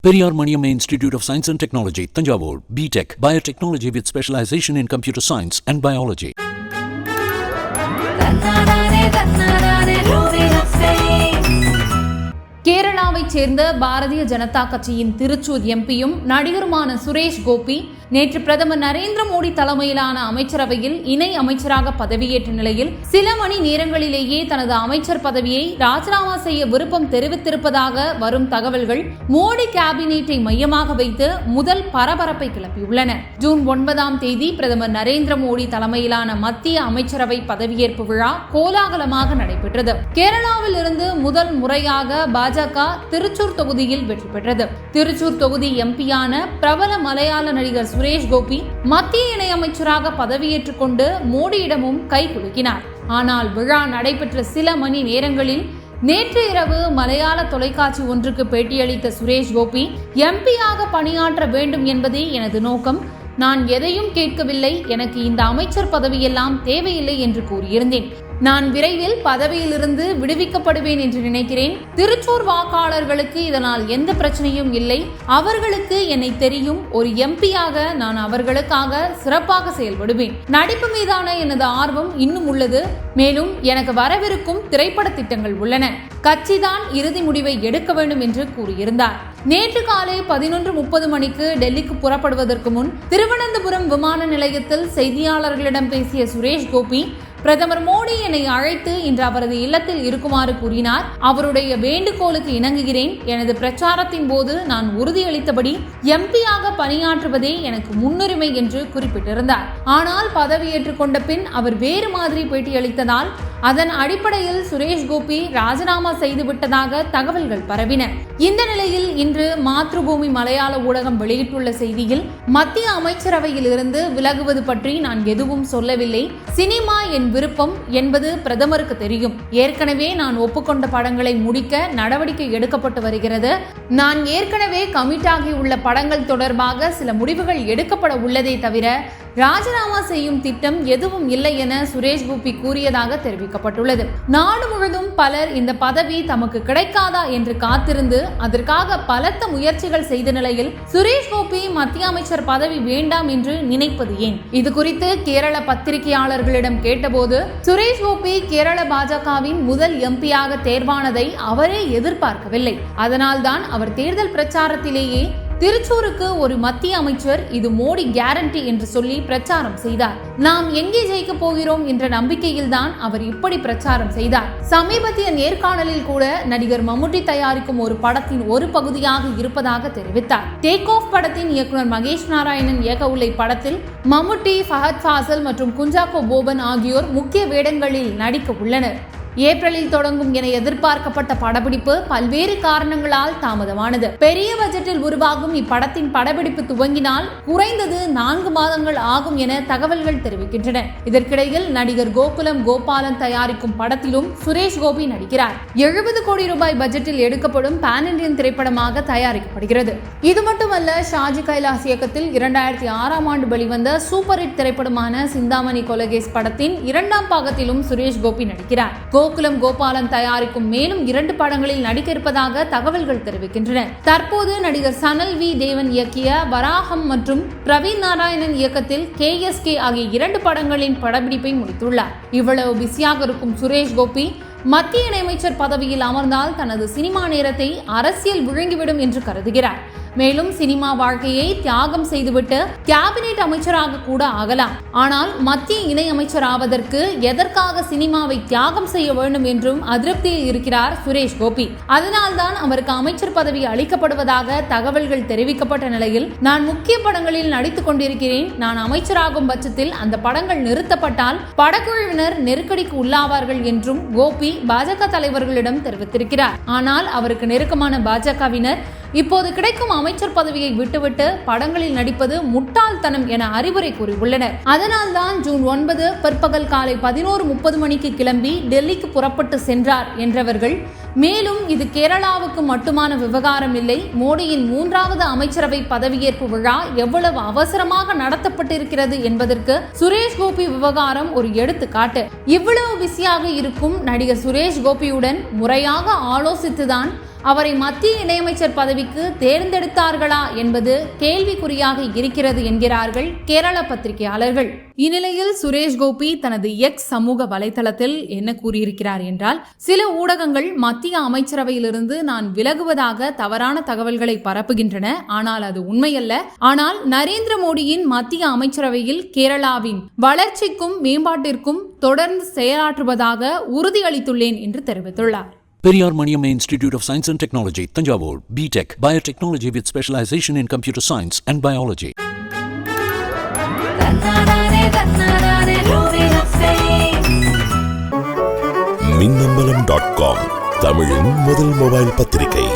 Periyar Maniamma Institute of Science and Technology, Thanjavur, B.Tech, Biotechnology with specialization in computer science and biology. கேரளாவைச் சேர்ந்த பாரதிய ஜனதா கட்சியின் திருச்சூர் எம்பியும் நடிகருமான சுரேஷ் கோபி நேற்று பிரதமர் நரேந்திர மோடி தலைமையிலான அமைச்சரவையில் இணை அமைச்சராக பதவியேற்ற நிலையில் சில மணி நேரங்களிலேயே தனது அமைச்சர் பதவியை ராஜினாமா செய்ய விருப்பம் தெரிவித்திருப்பதாக வரும் தகவல்கள் மோடி கேபினெட்டை மையமாக வைத்து முதல் பரபரப்பை கிளப்பியுள்ளன. ஜூன் 9 பிரதமர் நரேந்திர மோடி தலைமையிலான மத்திய அமைச்சரவை பதவியேற்பு விழா கோலாகலமாக நடைபெற்றது. கேரளாவில் இருந்து முதல் முறையாக பாஜக திருச்சூர் தொகுதியில் வெற்றி பெற்றது. திருச்சூர் தொகுதி எம்பியான பிரபல மலையாள நடிகர் சுரேஷ் கோபி மத்திய இணையமைச்சராக பதவியேற்றுக் கொண்டு மோடியிடமும் கை குலுக்கினார். ஆனால் விழா நடைபெற்ற சில மணி நேரங்களில் நேற்று இரவு மலையாள தொலைக்காட்சி ஒன்றுக்கு பேட்டியளித்த சுரேஷ் கோபி, எம்பியாக பணியாற்ற வேண்டும் என்பதே எனது நோக்கம், நான் எதையும் கேட்கவில்லை, எனக்கு இந்த அமைச்சர் பதவியெல்லாம் தேவையில்லை என்று கூறியிருந்தேன். நான் விரைவில் பதவியிலிருந்து விடுவிக்கப்படுவேன் என்று நினைக்கிறேன். திருச்சூர் வாக்காளர்களுக்கு இதனால் எந்த பிரச்சனையும் இல்லை. அவர்களுக்கு என்னை தெரியும். ஒரு எம்பியாக நான் அவர்களுக்காக சிறப்பாக செயல்படுவேன். நடிப்பு மீதான எனது ஆர்வம் இன்னும் உள்ளது. மேலும் எனக்கு வரவிருக்கும் திரைப்பட திட்டங்கள் உள்ளன. கட்சிதான் இறுதி முடிவை எடுக்க வேண்டும் என்று கூறியிருந்தார். நேற்று காலை 11:30 மணிக்கு டெல்லிக்கு புறப்படுவதற்கு முன் திருவனந்தபுரம் விமான நிலையத்தில் செய்தியாளர்களிடம் பேசிய சுரேஷ் கோபி, பிரதமர் மோடி என்னை அழைத்து இன்று அவரது இல்லத்தில் இருக்குமாறு கூறினார். அவருடைய வேண்டுகோளுக்கு இணங்குகிறேன். எனது பிரச்சாரத்தின் போது நான் உறுதியளித்தபடி எம்பியாக பணியாற்றுவதே எனக்கு முன்னுரிமை என்று குறிப்பிட்டிருந்தார். ஆனால் பதவியேற்றுக் கொண்ட பின் அவர் வேறு மாதிரி பேட்டியளித்ததால் அதன் அடிப்படையில் சுரேஷ் கோபி ராஜினாமா செய்துவிட்டதாக தகவல்கள் பரவின. இந்த நிலையில் இன்று மாத்ருபூமி மலையாள ஊடகம் வெளியிட்டுள்ள செய்தியில், மத்திய அமைச்சரவையில் இருந்து விலகுவது பற்றி நான் எதுவும் சொல்லவில்லை. சினிமா என் விருப்பம் என்பது பிரதமருக்கு தெரியும். ஏற்கனவே நான் ஒப்புக்கொண்ட படங்களை முடிக்க நடவடிக்கை எடுக்கப்பட்டு வருகிறது. நான் ஏற்கனவே கமிட் ஆகியுள்ள படங்கள் தொடர்பாக சில முடிவுகள் எடுக்கப்பட உள்ளதே தவிர ராஜினாமா செய்யும் திட்டம் எதுவும் இல்லை என சுரேஷ் கோபி கூறியதாக தெரிவிக்கப்பட்டுள்ளது. நாடு முழுவதும் பலர் இந்த பதவி தமக்கு கிடைக்காதா என்று காத்திருந்து அதற்காக பலத்த முயற்சிகள் செய்த நிலையில் சுரேஷ் கோபி மத்திய அமைச்சர் பதவி வேண்டாம் என்று நினைப்பது ஏன்? இது குறித்து கேரள பத்திரிகையாளர்களிடம் கேட்டபோது சுரேஷ் கோபி கேரள பாஜகவின் முதல் எம்பியாக தேர்வானதை அவரே எதிர்பார்க்கவில்லை. அதனால்தான் அவர் தேர்தல் பிரச்சாரத்திலேயே திருச்சூருக்கு ஒரு மத்திய அமைச்சர், இது மோடி கேரண்டி என்று சொல்லி பிரச்சாரம் செய்தார். நாம் எங்கே ஜெயிக்க போகிறோம் என்ற நம்பிக்கையில் தான் அவர் இப்படி பிரச்சாரம் செய்தார். சமீபத்திய நேர்காணலில் கூட நடிகர் மம்முட்டி தயாரிக்கும் ஒரு படத்தின் ஒரு பகுதியாக இருப்பதாக தெரிவித்தார். டேக் ஆஃப் படத்தின் இயக்குனர் மகேஷ் நாராயணன் இயக்க உள்ள இப்படத்தில் மம்முட்டி, ஃபஹத் ஃபாசில் மற்றும் குஞ்சாக்கோ போபன் ஆகியோர் முக்கிய வேடங்களில் நடிக்க உள்ளனர். ஏப்ரலில் தொடங்கும் என எதிர்பார்க்கப்பட்ட படப்பிடிப்பு பல்வேறு காரணங்களால் தாமதமானது. பெரிய பட்ஜெட்டில் உருவாகும் இப்படத்தின் படப்பிடிப்பு துவங்கினால் குறைந்தது 4 மாதங்கள் ஆகும் என தகவல்கள் தெரிவிக்கின்றன. இதற்கிடையில் நடிகர் கோகுலம் கோபாலன் தயாரிக்கும் படத்திலும் சுரேஷ் கோபி நடிக்கிறார். 70 கோடி ரூபாய் பட்ஜெட்டில் எடுக்கப்படும் பான் இண்டியன் திரைப்படமாக தயாரிக்கப்படுகிறது. இது மட்டுமல்ல, ஷாஜி கைலாஸ் இயக்கத்தில் 2006ஆம் ஆண்டு வெளிவந்த சூப்பர் ஹிட் திரைப்படமான சிந்தாமணி கொலகேஸ் படத்தின் 2ஆம் பாகத்திலும் சுரேஷ் கோபி நடிக்கிறார். கோகுலம் கோபாலன் தயாரிக்கும் மேலும் 2 படங்களில் நடிக்க இருப்பதாக தகவல்கள் தெரிவிக்கின்றன. தற்போது நடிகர் சனல் வி தேவன் இயக்கிய வராகம் மற்றும் பிரவீன் நாராயணன் இயக்கத்தில் KSK ஆகிய 2 படங்களின் படப்பிடிப்பை முடித்துள்ளார். இவ்வளவு பிஸியாக இருக்கும் சுரேஷ் கோபி மத்திய இணையமைச்சர் பதவியில் அமர்ந்தால் தனது சினிமா நேரத்தை அரசியல் விழுங்கிவிடும் என்று கருதுகிறார். மேலும் சினிமா வாழ்க்கையை தியாகம் செய்துவிட்டு கேபினெட் அமைச்சராக கூட ஆகலாம். ஆனால் மத்திய இணை அமைச்சர் ஆவதற்கு எதற்காக சினிமாவை தியாகம் செய்ய வேண்டும் என்றும் அதிருப்தியில் இருக்கிறார் சுரேஷ் கோபி. அதனால்தான் அவருக்கு அமைச்சர் பதவி அளிக்கப்படுவதாக தகவல்கள் தெரிவிக்கப்பட்ட நிலையில், நான் முக்கிய படங்களில் நடித்துக் கொண்டிருக்கிறேன். நான் அமைச்சராகும் பட்சத்தில் அந்த படங்கள் நிறுத்தப்பட்டால் படக்குழுவினர் நெருக்கடிக்கு உள்ளாவார்கள் என்றும் கோபி பாஜக தலைவர்களிடம் தெரிவித்திருக்கிறார். ஆனால் அவருக்கு நெருக்கமான பாஜகவினர் இப்போது கிடைக்கும் அமைச்சர் பதவியை விட்டுவிட்டு படங்களில் நடிப்பது முட்டாள்தனம் என அறிவுரை கூறியுள்ளனர். அதனால்தான் ஜூன் 9 பிற்பகல் காலை 11:30 மணிக்கு கிளம்பி டெல்லிக்கு புறப்பட்டு சென்றார் என்றவர்கள், மேலும் இது கேரளாவுக்கு மட்டுமான விவகாரம் இல்லை, மோடியின் 3வது அமைச்சரவை பதவியேற்பு விழா எவ்வளவு அவசரமாக நடத்தப்பட்டிருக்கிறது என்பதற்கு சுரேஷ் கோபி விவகாரம் ஒரு எடுத்துக்காட்டு. இவ்வளவு பிஸியாக இருக்கும் நடிகர் சுரேஷ் கோபியுடன் முறையாக ஆலோசித்துதான் அவரை மத்திய இணையமைச்சர் பதவிக்கு தேர்ந்தெடுத்தார்களா என்பது கேள்விக்குறியாக இருக்கிறது என்கிறார்கள் கேரள பத்திரிகையாளர்கள். இந்நிலையில் சுரேஷ் கோபி தனது எக்ஸ் சமூக வலைதளத்தில் என்ன கூறியிருக்கிறார் என்றால், சில ஊடகங்கள் மத்திய அமைச்சரவையிலிருந்து நான் விலகுவதாக தவறான தகவல்களை பரப்புகின்றன. ஆனால் அது உண்மையல்ல. ஆனால் நரேந்திர மோடியின் மத்திய அமைச்சரவையில் கேரளாவின் வளர்ச்சிக்கும் மேம்பாட்டிற்கும் தொடர்ந்து செயலாற்றுவதாக உறுதியளித்துள்ளேன் என்று தெரிவித்துள்ளார். Periyar Maniamma Institute of Science and Technology, Tanjavur, B.Tech, Biotechnology with specialization in computer science and biology. மின்னம்பலம்.com தமிழின் முதல் மொபைல் பத்திரிகை.